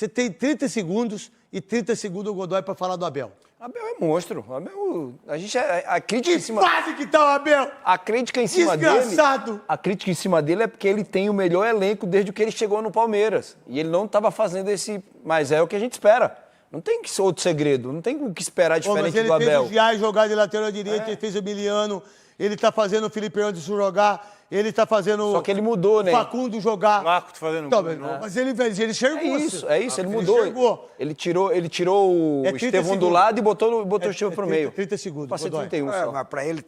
Você tem 30 segundos e 30 segundos o Godoy para falar do Abel. Abel é monstro. Abel, a gente a crítica Que fase que tá o Abel! A crítica em cima Desgraçado! dele. A crítica em cima dele é porque ele tem o melhor elenco desde que ele chegou no Palmeiras. E ele não estava fazendo esse. Mas é o que a gente espera. Não tem que ser outro segredo. Não tem o que esperar diferente do Abel. Ele fez o Giai jogar de lateral direito, ele fez o Emiliano, ele tá fazendo o Felipe Anderson jogar. Ele tá fazendo... Só que ele mudou, né? O Facundo jogar. Marco tá fazendo... Então, mas ele enxergou. É isso, ele mudou. Enxergou. Ele tirou o Estevão do lado e botou o Estevão pro meio. 30 segundos. Pode ser 31 só. Mas para ele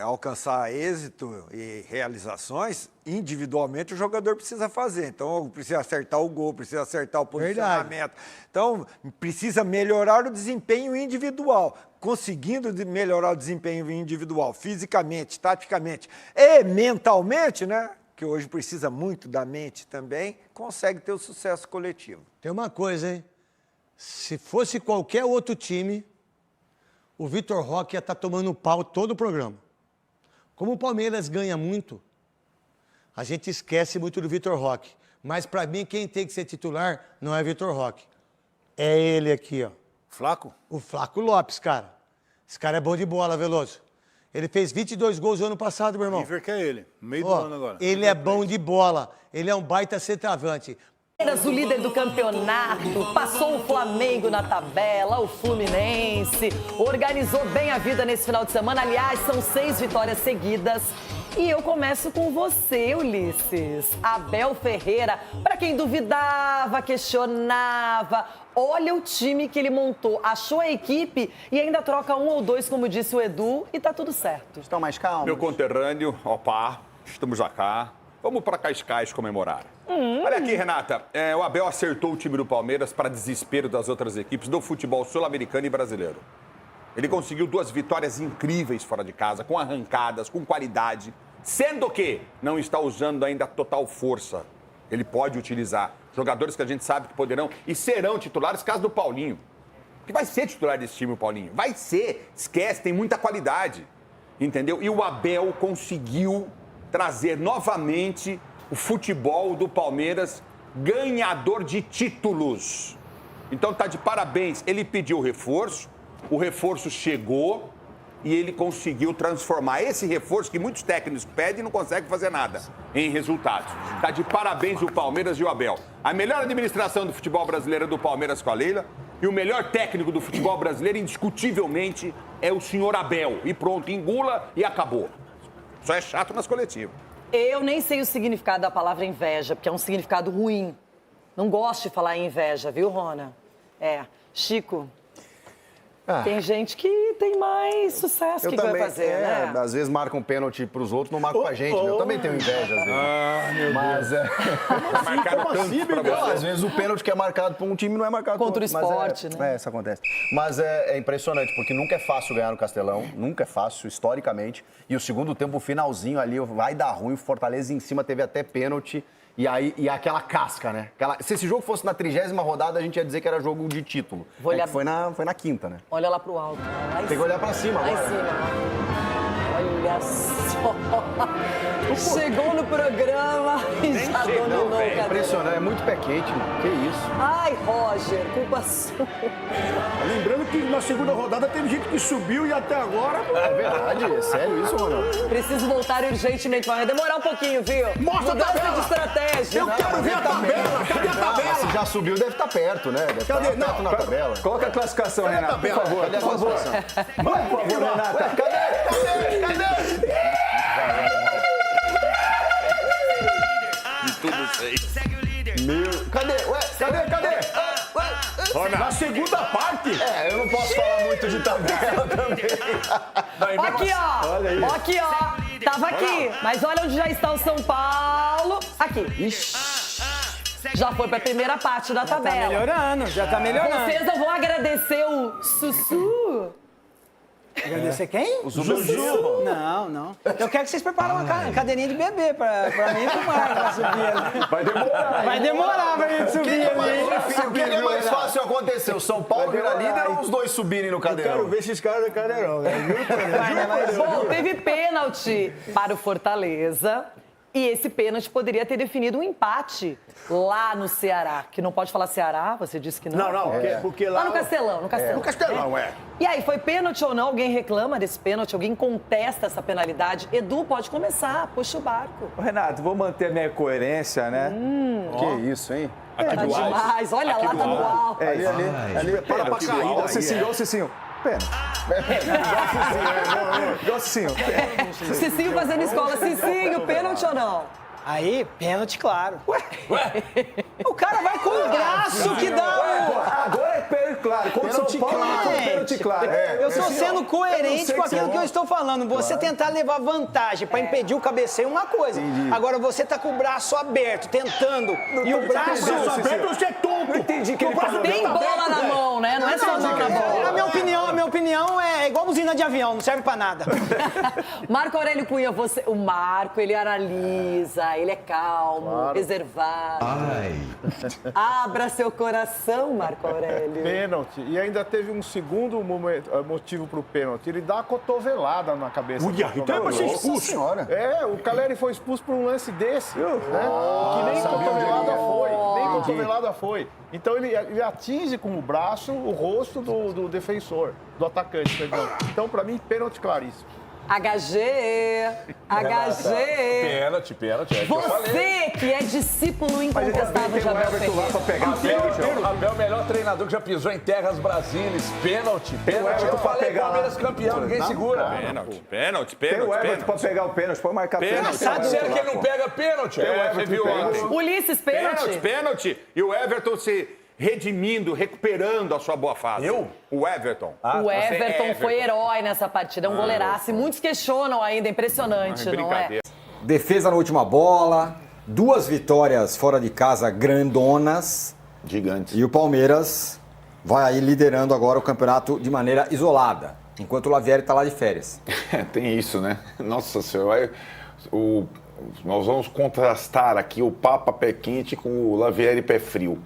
alcançar êxito e realizações, individualmente o jogador precisa fazer. Então, precisa acertar o gol, precisa acertar o posicionamento. Verdade. Então, precisa melhorar o desempenho individual. Conseguindo melhorar o desempenho individual, fisicamente, taticamente e mentalmente, né? Que hoje precisa muito da mente também, consegue ter o sucesso coletivo. Tem uma coisa, hein? Se fosse qualquer outro time, o Vitor Roque ia estar tomando pau todo o programa. Como o Palmeiras ganha muito, a gente esquece muito do Vitor Roque. Mas, para mim, quem tem que ser titular não é Vitor Roque. É ele aqui, ó. Flaco? O Flaco Lopes, cara. Esse cara é bom de bola, Veloso. Ele fez 22 gols no ano passado, meu irmão. River que é ele, no meio do ano agora. Ele é bom de bola. Ele é um baita centroavante. O líder do campeonato, passou o Flamengo na tabela, o Fluminense, organizou bem a vida nesse final de semana. Aliás, são 6 vitórias seguidas. E eu começo com você, Ulisses. Abel Ferreira, para quem duvidava, questionava, olha o time que ele montou, achou a equipe e ainda troca 1 ou 2, como disse o Edu, e tá tudo certo. Estão mais calmos? Meu conterrâneo, opa, estamos cá. Vamos para Cascais comemorar. Olha aqui, Renata, o Abel acertou o time do Palmeiras para desespero das outras equipes do futebol sul-americano e brasileiro. Ele conseguiu 2 vitórias incríveis fora de casa, com arrancadas, com qualidade, sendo que não está usando ainda a total força. Ele pode utilizar jogadores que a gente sabe que poderão e serão titulares, caso do Paulinho. Que vai ser titular desse time, o Paulinho. Vai ser. Esquece, tem muita qualidade. Entendeu? E o Abel conseguiu trazer novamente o futebol do Palmeiras ganhador de títulos. Então tá de parabéns. Ele pediu reforço, o reforço chegou e ele conseguiu transformar esse reforço que muitos técnicos pedem e não conseguem fazer nada em resultados. Tá de parabéns o Palmeiras e o Abel. A melhor administração do futebol brasileiro é do Palmeiras com a Leila e o melhor técnico do futebol brasileiro, indiscutivelmente, é o senhor Abel. E pronto, engula e acabou. Só é chato nas coletivas. Eu nem sei o significado da palavra inveja, porque é um significado ruim. Não gosto de falar em inveja, viu, Rona? Chico... Tem gente que tem mais sucesso que vai fazer, né? Às vezes marcam pênalti pros outros, não marcam pra gente. Eu também tenho inveja, às vezes. Mas Marcaram tanto pra você. às vezes o pênalti que é marcado por um time não é marcado contra o outro. esporte, né? Isso acontece. Mas é impressionante, porque nunca é fácil ganhar no Castelão. Nunca é fácil, historicamente. E o segundo tempo, o finalzinho ali, vai dar ruim. O Fortaleza em cima teve até pênalti. E aquela casca, né? Se esse jogo fosse na 30ª rodada, a gente ia dizer que era jogo de título. Foi na 5ª, né? Olha lá pro alto. Tem que olhar pra cima agora. Lá em cima. Olha só. Chegou no programa e já dominou, cara. Impressionante, é muito pé quente, mano. Que isso. Ai, Roger, culpa sua. Lembrando que na segunda rodada teve gente que subiu e até agora... É verdade, é sério isso, Ronaldo? Preciso voltar urgentemente, vai demorar um pouquinho, viu? Mostra a tabela de estratégia. Eu quero ver a tabela! Cadê a tabela? Se já subiu, deve estar perto, né? Deve estar perto na tabela. Coloca a classificação, Renato, por favor. Cadê a classificação? Vamos, por favor, Renata. Cadê? De tudo sei. Cadê? Na segunda parte! Eu não posso falar muito de tabela também. Aqui, ó. Aqui, ó. Tava aqui. Mas olha onde já está o São Paulo. Aqui. Já foi pra primeira parte da tabela. Já tá melhorando. Vocês não vão agradecer o Sussu? Agradecer quem? O Zuzu. Não. Eu quero que vocês preparem uma cadeirinha de bebê pra mim e pro Marco pra subir ali. Vai demorar pra gente subir ali. O que é mais fácil acontecer? O São Paulo virar líder ou os dois subirem no cadeirão? Quero ver esses caras no cadeirão. Bom, teve pênalti para o Fortaleza. E esse pênalti poderia ter definido um empate lá no Ceará. Que não pode falar Ceará, você disse que não. Não, porque lá... Lá no Castelão, no Castelão. No Castelão, é. E aí, foi pênalti ou não? Alguém reclama desse pênalti? Alguém contesta essa penalidade? Edu, pode começar, puxa o barco. Ô, Renato, vou manter a minha coerência, né? Que isso, hein? Tá demais, olha lá, tá no alto. Ali para pra cair. Ó o Cicinho, ó o Cicinho. Pena. Igual o Cicinho. Cicinho fazendo escola. Cicinho, pênalti ou não? Aí, pênalti, claro. Ué? O cara vai com o braço que dá o... Agora é pênalti claro. Pênalti claro. Pênalti claro. Eu estou sendo coerente com aquilo que eu estou falando. Você tentar levar vantagem para impedir o cabeceio é uma coisa. Agora, você tá com o braço aberto, tentando, e o braço... aberto, você é tonto. Não entendi que ele falou. Tem bola na mão, né? Não é só mão na bola. A minha opinião é igual buzina de avião, não serve para nada. Marco Aurélio Cunha, o Marco, ele analisa, ele é calmo, reservado. Abra seu coração, Marco Aurélio. Pênalti. E ainda teve um segundo motivo pro pênalti. Ele dá a cotovelada na cabeça. Então é pra ser expulso. O Caleri foi expulso por um lance desse. Né? Que nem cotovelada foi. Nem cotovelada foi. Então ele atinge com o braço o rosto do defensor, do atacante, perdão. Então, pra mim, pênalti claríssimo. HG. Pênalti, é que eu falei. Você que é discípulo incontestável de Abel Ferreira. Abel, melhor treinador que já pisou em terras brasileiras. Pênalti. Eu falei Palmeiras campeão, ninguém segura. Pênalti. Tem o Everton pra pegar o pênalti, pode marcar pênalti. Sabe que ele não pega pênalti? Você viu ontem. Ulisses, pênalti. Pênalti. E o Everton se redimindo, recuperando a sua boa fase. O Everton. O Everton foi herói nessa partida, é um goleiraço. E muitos questionam ainda, impressionante, não é? Defesa na última bola, 2 vitórias fora de casa grandonas. Gigantes. E o Palmeiras vai aí liderando agora o campeonato de maneira isolada, enquanto o Lavieri está lá de férias. Tem isso, né? Nossa Senhora, nós vamos contrastar aqui o Papa pé quente com o Lavieri pé frio.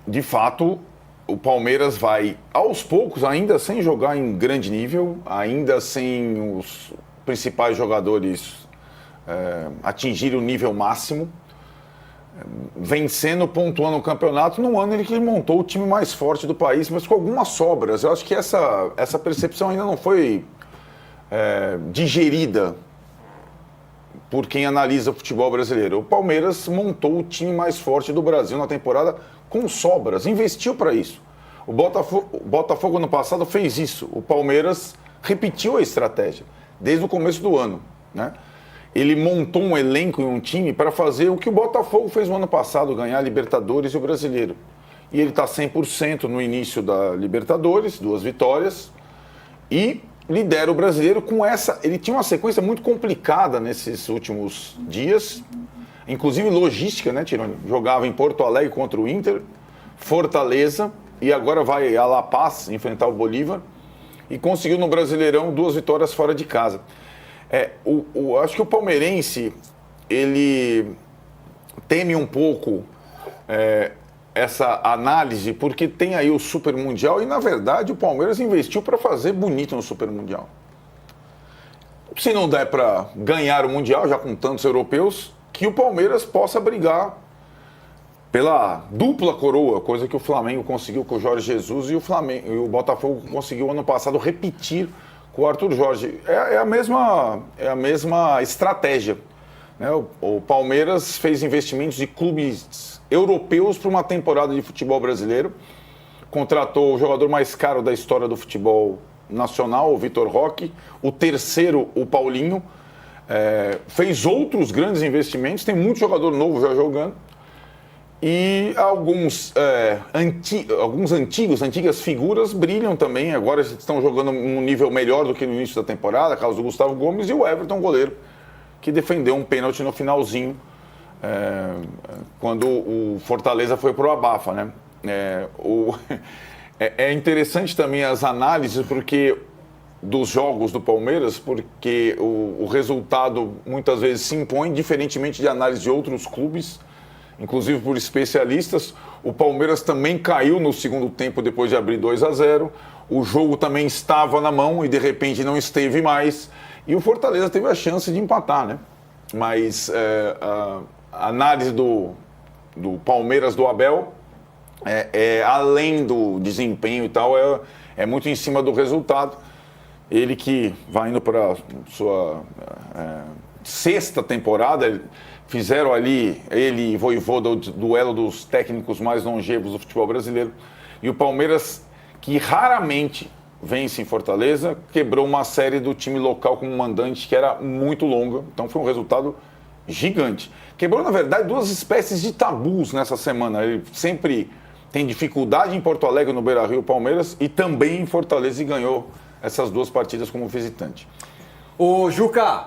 De fato, o Palmeiras vai, aos poucos, ainda sem jogar em grande nível, ainda sem os principais jogadores atingirem o nível máximo, vencendo, pontuando o campeonato no ano em que ele montou o time mais forte do país, mas com algumas sobras. Eu acho que essa percepção ainda não foi digerida por quem analisa o futebol brasileiro. O Palmeiras montou o time mais forte do Brasil na temporada com sobras, investiu para isso. O Botafogo no passado fez isso. O Palmeiras repetiu a estratégia desde o começo do ano, né? Ele montou um elenco e um time para fazer o que o Botafogo fez no ano passado, ganhar a Libertadores e o Brasileiro. E ele está 100% no início da Libertadores, 2 vitórias, e lidera o Brasileiro com essa... Ele tinha uma sequência muito complicada nesses últimos dias, inclusive logística, né, Tironi? Jogava em Porto Alegre contra o Inter, Fortaleza, e agora vai a La Paz enfrentar o Bolívar, e conseguiu no Brasileirão 2 vitórias fora de casa. Acho que o palmeirense, ele teme um pouco essa análise, porque tem aí o Super Mundial e, na verdade, o Palmeiras investiu para fazer bonito no Super Mundial. Se não der para ganhar o Mundial, já com tantos europeus, que o Palmeiras possa brigar pela dupla coroa, coisa que o Flamengo conseguiu com o Jorge Jesus e o Botafogo conseguiu ano passado repetir com o Arthur Jorge. É a mesma estratégia, né? O Palmeiras fez investimentos de clubes europeus para uma temporada de futebol brasileiro, contratou o jogador mais caro da história do futebol nacional, o Vitor Roque, o terceiro, o Paulinho, fez outros grandes investimentos, tem muito jogador novo já jogando, e algumas antigas figuras brilham também, agora estão jogando num nível melhor do que no início da temporada, caso do Gustavo Gomes e o Everton, goleiro, que defendeu um pênalti no finalzinho, quando o Fortaleza foi pro abafa, né? É interessante também as análises dos jogos do Palmeiras, porque o resultado muitas vezes se impõe, diferentemente de análise de outros clubes, inclusive por especialistas. O Palmeiras também caiu no segundo tempo depois de abrir 2-0. O jogo também estava na mão e de repente não esteve mais. E o Fortaleza teve a chance de empatar, né? Mas a análise do Palmeiras, do Abel, além do desempenho e tal, é muito em cima do resultado. Ele que vai indo para sua sexta temporada, fizeram ali, ele e Vojvoda, o duelo dos técnicos mais longevos do futebol brasileiro. E o Palmeiras, que raramente vence em Fortaleza, quebrou uma série do time local como mandante que era muito longa. Então foi um resultado gigante. Quebrou, na verdade, duas espécies de tabus nessa semana. Ele sempre tem dificuldade em Porto Alegre, no Beira-Rio, Palmeiras, e também em Fortaleza, e ganhou essas duas partidas como visitante. Ô, Juca,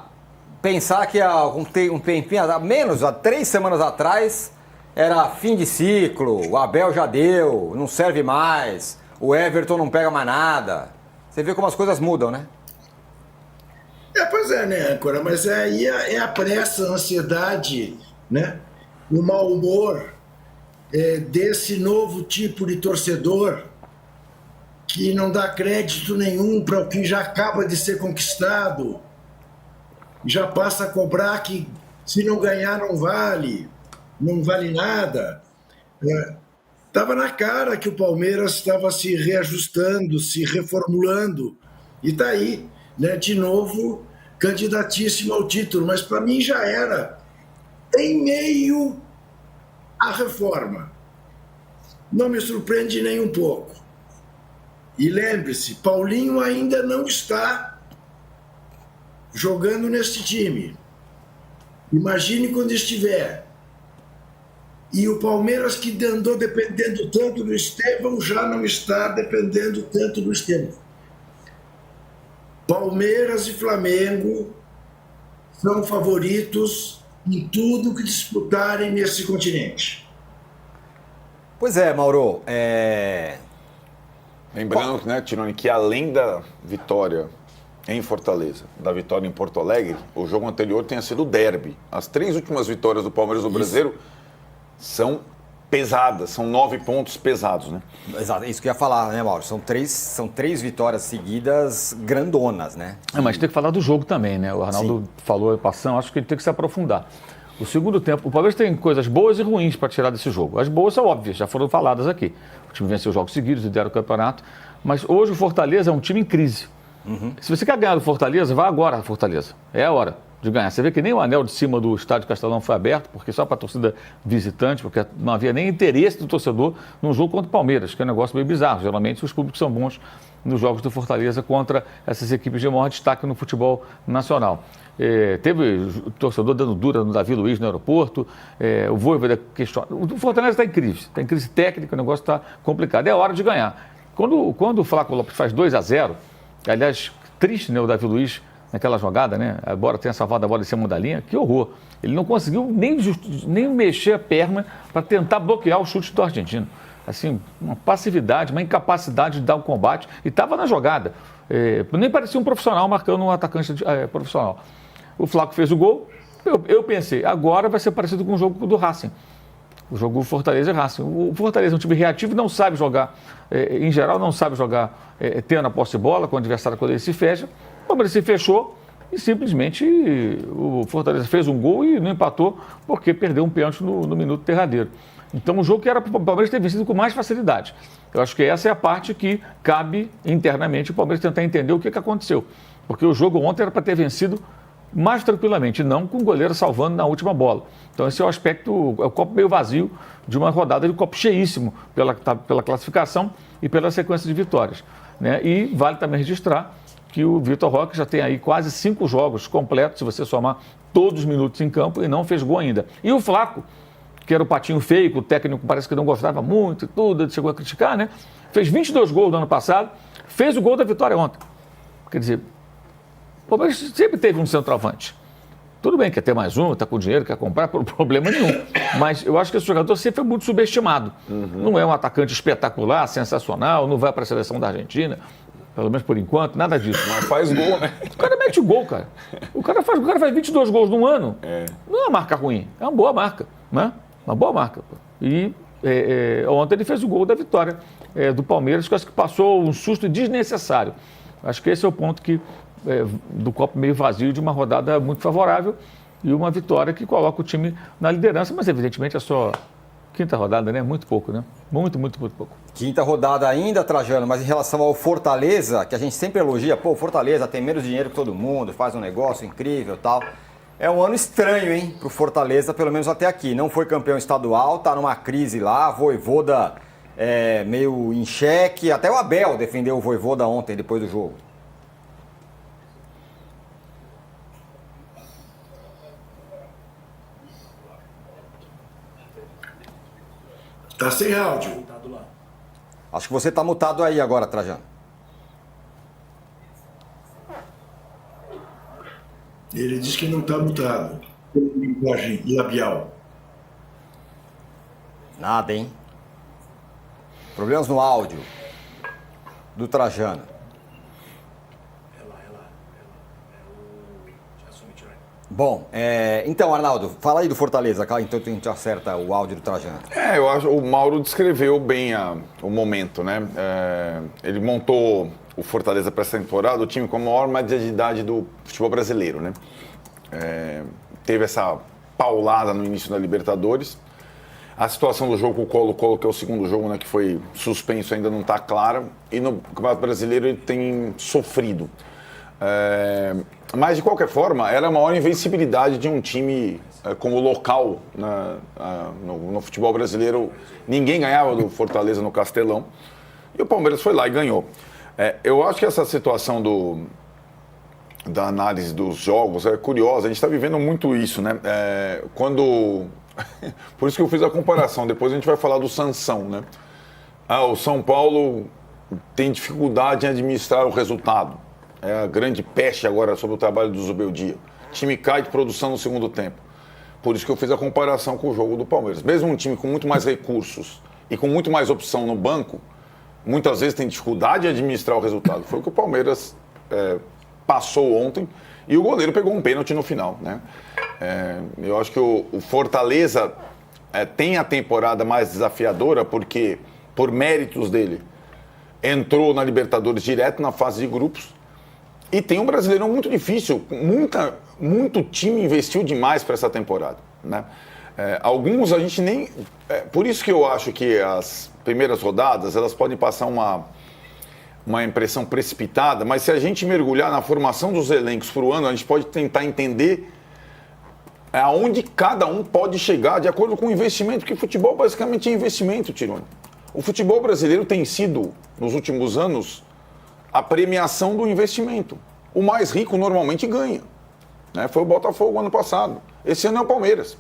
pensar que há um tempinho, há 3 semanas atrás, era fim de ciclo, o Abel já deu, não serve mais, o Everton não pega mais nada. Você vê como as coisas mudam, né? Pois é, né, Âncora? Mas aí é a pressa, a ansiedade, né? O mau humor desse novo tipo de torcedor que não dá crédito nenhum para o que já acaba de ser conquistado, já passa a cobrar que se não ganhar não vale nada. Estava na cara que o Palmeiras estava se reajustando, se reformulando, e está aí, né, de novo, candidatíssimo ao título, mas para mim já era. Em meio à reforma. Não me surpreende nem um pouco. E lembre-se, Paulinho ainda não está jogando neste time. Imagine quando estiver. E o Palmeiras, que andou dependendo tanto do Estevão, já não está dependendo tanto do Estevão. Palmeiras e Flamengo são favoritos em tudo que disputarem nesse continente. Pois é, Mauro. Lembrando, né, Tironi, que além da vitória em Fortaleza, da vitória em Porto Alegre, o jogo anterior tenha sido o derby. As 3 últimas vitórias do Palmeiras no Brasileiro são pesadas, são 9 pontos pesados, né? Exato, isso que eu ia falar, né, Mauro? São três vitórias seguidas grandonas, né? Mas tem que falar do jogo também, né? O Arnaldo falou, passando, acho que ele tem que se aprofundar. O segundo tempo, o Palmeiras tem coisas boas e ruins para tirar desse jogo. As boas são óbvias, já foram faladas aqui. O time venceu jogos seguidos, lidera o campeonato, mas hoje o Fortaleza é um time em crise. Se você quer ganhar do Fortaleza, vá agora a Fortaleza. É a hora de ganhar. Você vê que nem o anel de cima do estádio Castelão foi aberto, porque só para a torcida visitante, porque não havia nem interesse do torcedor num jogo contra o Palmeiras, que é um negócio meio bizarro. Geralmente os públicos são bons nos jogos do Fortaleza contra essas equipes de maior destaque no futebol nacional. Teve o torcedor dando dura no Davi Luiz no aeroporto, o Vojvoda questionando. O Fortaleza está em crise técnica, o negócio está complicado. É hora de ganhar. Quando o Flávio Lopes faz 2-0, aliás, triste, né, o Davi Luiz naquela jogada, né? Embora tenha salvado a bola em cima da linha, que horror. Ele não conseguiu nem mexer a perna para tentar bloquear o chute do argentino. Assim, uma passividade, uma incapacidade de dar o combate, e estava na jogada. Nem parecia um profissional marcando um atacante profissional. O Flávio fez o gol, eu pensei, agora vai ser parecido com o jogo do Racing. O jogo Fortaleza e Racing. O Fortaleza é um time reativo, não sabe jogar, em geral, não sabe jogar tendo a posse de bola com o adversário quando ele se fecha. O Palmeiras se fechou e simplesmente o Fortaleza fez um gol e não empatou porque perdeu um pênalti no minuto derradeiro. Então, o jogo que era para o Palmeiras ter vencido com mais facilidade. Eu acho que essa é a parte que cabe internamente o Palmeiras tentar entender o que aconteceu. Porque o jogo ontem era para ter vencido mais tranquilamente, não com o goleiro salvando na última bola. Então, esse é o aspecto, é o copo meio vazio de uma rodada de copo cheíssimo pela classificação e pela sequência de vitórias, né? E vale também registrar que o Vitor Roque já tem aí quase 5 jogos completos, se você somar todos os minutos em campo, e não fez gol ainda. E o Flaco, que era o patinho feio, que o técnico parece que não gostava muito e tudo, ele chegou a criticar, né? Fez 22 gols no ano passado, fez o gol da vitória ontem. Quer dizer, o Palmeiras sempre teve um centroavante. Tudo bem, quer ter mais um, está com dinheiro, quer comprar, por problema nenhum. Mas eu acho que esse jogador sempre foi muito subestimado. Não é um atacante espetacular, sensacional, não vai para a seleção da Argentina, pelo menos por enquanto, nada disso. Mas faz gol, né? O cara mete gol, cara. O cara faz 22 gols num ano. Não é uma marca ruim, é uma boa marca, né? Uma boa marca. E ontem ele fez o gol da vitória do Palmeiras, que eu acho que passou um susto desnecessário. Acho que esse é o ponto que do copo meio vazio de uma rodada muito favorável e uma vitória que coloca o time na liderança, mas evidentemente é só quinta rodada, né? Muito pouco, né? Muito pouco. Quinta rodada ainda, Trajano, mas em relação ao Fortaleza, que a gente sempre elogia, pô, o Fortaleza tem menos dinheiro que todo mundo, faz um negócio incrível e tal. É um ano estranho, hein, pro Fortaleza, pelo menos até aqui. Não foi campeão estadual, tá numa crise lá, Vojvoda meio em xeque. Até o Abel defendeu o Vojvoda ontem, depois do jogo. Tá sem áudio. Acho que você tá mutado aí agora, Trajano. Ele diz que não está mutado. Linguagem labial. Nada, hein? Problemas no áudio do Trajano. Bom, então, Arnaldo, fala aí do Fortaleza, então a gente acerta o áudio do Trajano. Eu acho que o Mauro descreveu bem o momento, né? Ele montou o Fortaleza para essa temporada, o time com a maior média de idade do futebol brasileiro, né? Teve essa paulada no início da Libertadores. A situação do jogo com o Colo-Colo, que é o segundo jogo, né, que foi suspenso, ainda não está clara. E no Campeonato Brasileiro ele tem sofrido. Mas, de qualquer forma, era a maior invencibilidade de um time como local no futebol brasileiro. Ninguém ganhava do Fortaleza no Castelão. E o Palmeiras foi lá e ganhou. Eu acho que essa situação da análise dos jogos é curiosa. A gente está vivendo muito isso, né? Por isso que eu fiz a comparação. Depois a gente vai falar do Sansão, né? O São Paulo tem dificuldade em administrar o resultado. É a grande peste agora sobre o trabalho do Zubeldia. O time cai de produção no segundo tempo. Por isso que eu fiz a comparação com o jogo do Palmeiras. Mesmo um time com muito mais recursos e com muito mais opção no banco, muitas vezes tem dificuldade em administrar o resultado. Foi o que o Palmeiras passou ontem e o goleiro pegou um pênalti no final, né? Eu acho que o Fortaleza tem a temporada mais desafiadora porque, por méritos dele, entrou na Libertadores direto na fase de grupos. E tem um Brasileirão muito difícil, muito time investiu demais para essa temporada, né? Alguns a gente nem... por isso que eu acho que as primeiras rodadas, elas podem passar uma impressão precipitada, mas se a gente mergulhar na formação dos elencos para o ano, a gente pode tentar entender aonde cada um pode chegar de acordo com o investimento, porque futebol basicamente é investimento, Tironi. O futebol brasileiro tem sido, nos últimos anos, a premiação do investimento. O mais rico normalmente ganha, né? Foi o Botafogo ano passado. Esse ano é o Palmeiras,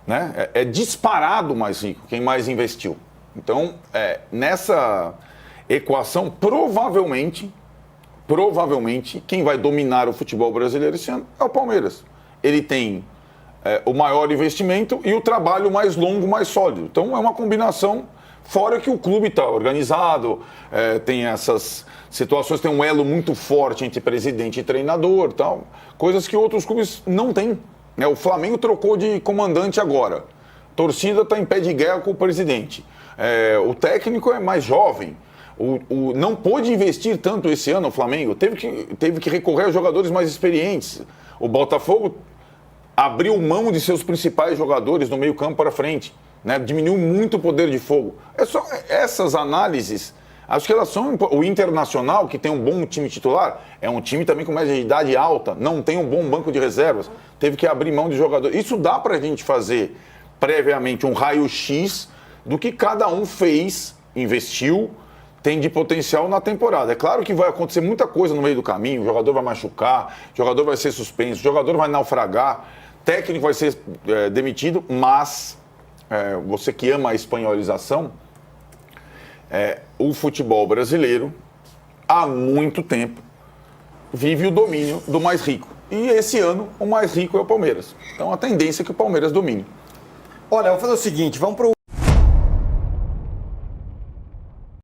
né? É disparado o mais rico, quem mais investiu. Então, nessa equação, provavelmente, quem vai dominar o futebol brasileiro esse ano é o Palmeiras. Ele tem o maior investimento e o trabalho mais longo, mais sólido. Então, é uma combinação, fora que o clube está organizado, tem essas situações, tem um elo muito forte entre presidente e treinador, tal, coisas que outros clubes não têm, né? O Flamengo trocou de comandante agora. A torcida está em pé de guerra com o presidente. O técnico é mais jovem. Não pôde investir tanto esse ano o Flamengo. Teve que recorrer a jogadores mais experientes. O Botafogo abriu mão de seus principais jogadores no meio campo para frente, né? Diminuiu muito o poder de fogo. Só essas análises, acho que elas são... O Internacional, que tem um bom time titular, é um time também com média de idade alta, não tem um bom banco de reservas, teve que abrir mão de jogadores. Isso dá para a gente fazer previamente um raio-x do que cada um fez, investiu, tem de potencial na temporada. É claro que vai acontecer muita coisa no meio do caminho, o jogador vai machucar, o jogador vai ser suspenso, o jogador vai naufragar, o técnico vai ser demitido, mas você que ama a espanholização, o futebol brasileiro, há muito tempo, vive o domínio do mais rico. E esse ano, o mais rico é o Palmeiras. Então, a tendência é que o Palmeiras domine. Olha, vamos fazer o seguinte, vamos pro